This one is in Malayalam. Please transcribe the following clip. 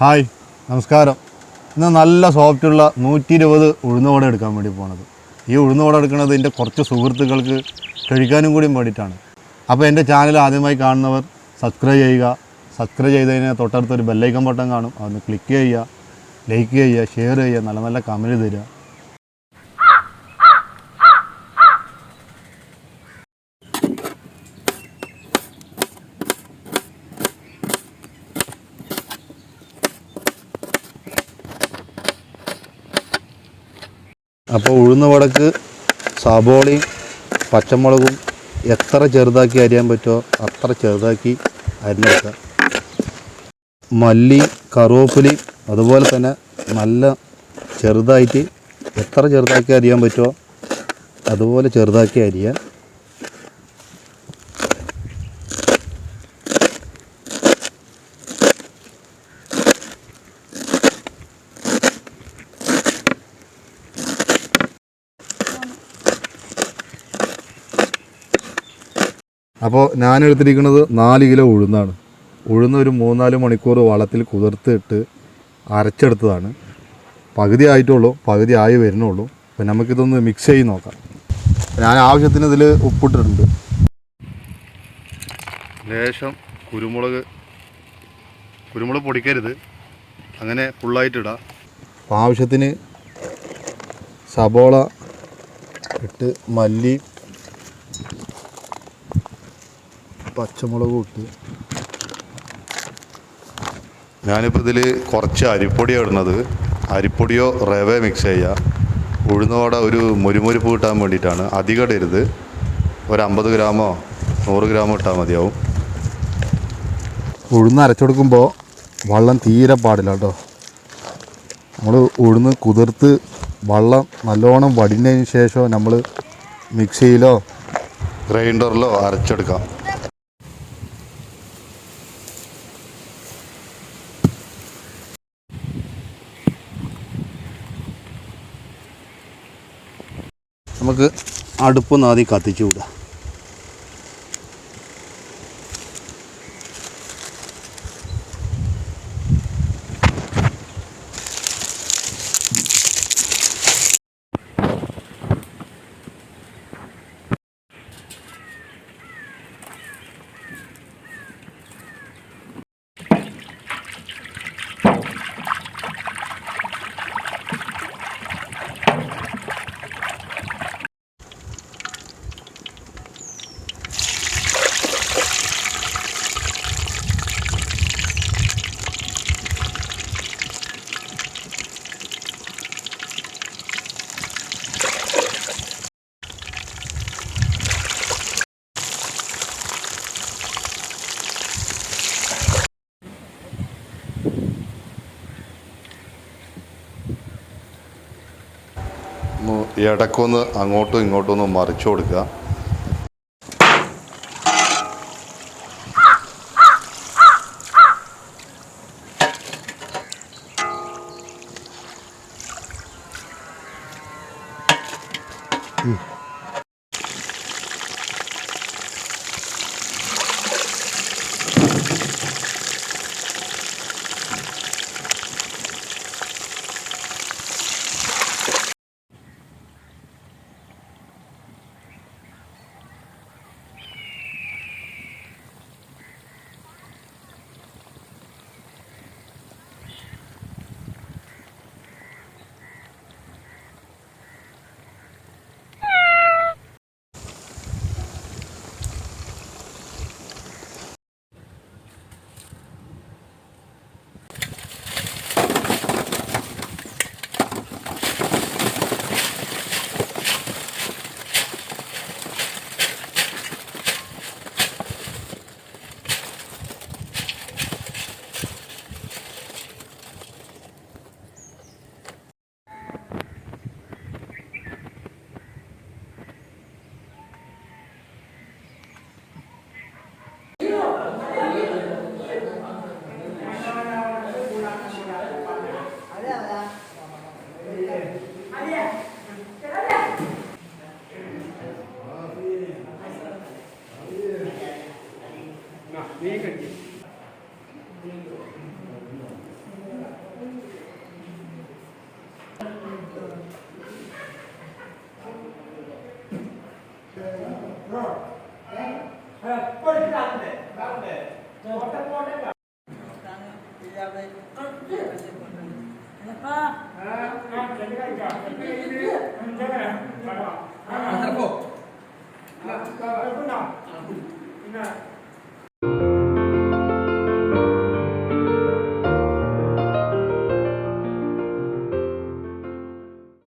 ഹായ്, നമസ്കാരം. ഇന്ന് നല്ല സോഫ്റ്റുള്ള 120 ഉഴുന്നുവട എടുക്കാൻ വേണ്ടി പോണത്. ഈ ഉഴുന്നുവട എടുക്കുന്നത് എൻ്റെ കുറച്ച് സുഹൃത്തുക്കൾക്ക് കഴിക്കാനും കൂടി വേണ്ടിയിട്ടാണ്. അപ്പോൾ എൻ്റെ ചാനൽ ആദ്യമായി കാണുന്നവർ സബ്സ്ക്രൈബ് ചെയ്യുക. സബ്സ്ക്രൈബ് ചെയ്തതിന് തൊട്ടടുത്തൊരു ബെല്ലൈക്കൺ ബട്ടൺ കാണും, അതൊന്ന് ക്ലിക്ക് ചെയ്യുക, ലൈക്ക് ചെയ്യുക, ഷെയർ ചെയ്യുക, നല്ല നല്ല കമൻറ്റ് തരിക. അപ്പോൾ ഉഴുന്നുവടക്ക് സബോളയും പച്ചമുളകും എത്ര ചെറുതാക്കി അരിയാൻ പറ്റുമോ അത്ര ചെറുതാക്കി അരിഞ്ഞെടുക്കുക. മല്ലി, കറുവേപ്പിലയും അതുപോലെ തന്നെ നല്ല ചെറുതായിട്ട് എത്ര ചെറുതാക്കി അരിയാൻ പറ്റുമോ അതുപോലെ ചെറുതാക്കി അരിയാൻ. അപ്പോൾ ഞാനെടുത്തിരിക്കുന്നത് 4 കിലോ ഉഴുന്നാണ്. ഉഴുന്ന് ഒരു 3-4 മണിക്കൂർ വെള്ളത്തിൽ കുതിർത്തിട്ട് അരച്ചെടുത്തതാണ്. പകുതി ആയിട്ടുള്ളൂ, പകുതി ആയി വരുന്നുള്ളൂ. അപ്പോൾ നമുക്കിതൊന്ന് മിക്സ് ചെയ്ത് നോക്കാം. ഞാൻ ആവശ്യത്തിന് ഇതിൽ ഉപ്പിട്ടിട്ടുണ്ട്. ലേശം കുരുമുളക് പൊടിക്കരുത്, അങ്ങനെ ഫുള്ളായിട്ടിടാം. അപ്പോൾ ആവശ്യത്തിന് സബോള ഇട്ട് മല്ലി പച്ചമുളകും ഇട്ട്. ഞാനിപ്പോൾ ഇതിൽ കുറച്ച് അരിപ്പൊടിയാണ് ഇടുന്നത്. അരിപ്പൊടിയോ റവ മിക്സ് ചെയ്യുക. ഉഴുന്നുവട ഒരു മുരുമുരിപ്പ് കിട്ടാൻ വേണ്ടിയിട്ടാണ്. അധികം ഇടരുത്, ഒരു 50 ഗ്രാമോ 100 ഗ്രാമോ ഇട്ടാൽ മതിയാവും. ഉഴുന്ന് അരച്ചെടുക്കുമ്പോൾ വെള്ളം തീരെ പാടില്ല കേട്ടോ. നമ്മൾ ഉഴുന്ന് കുതിർത്ത് വെള്ളം നല്ലോണം വടിഞ്ഞതിന് ശേഷം നമ്മൾ മിക്സിയിലോ ഗ്രൈൻഡറിലോ അരച്ചെടുക്കാം. നമുക്ക് അടുപ്പൊന്ന് ആദ്യം കത്തിച്ചു വിടാം. ഇടയ്ക്കൊന്ന് അങ്ങോട്ടും ഇങ്ങോട്ടും ഒന്ന് മറിച്ചു കൊടുക്കുക. Nah,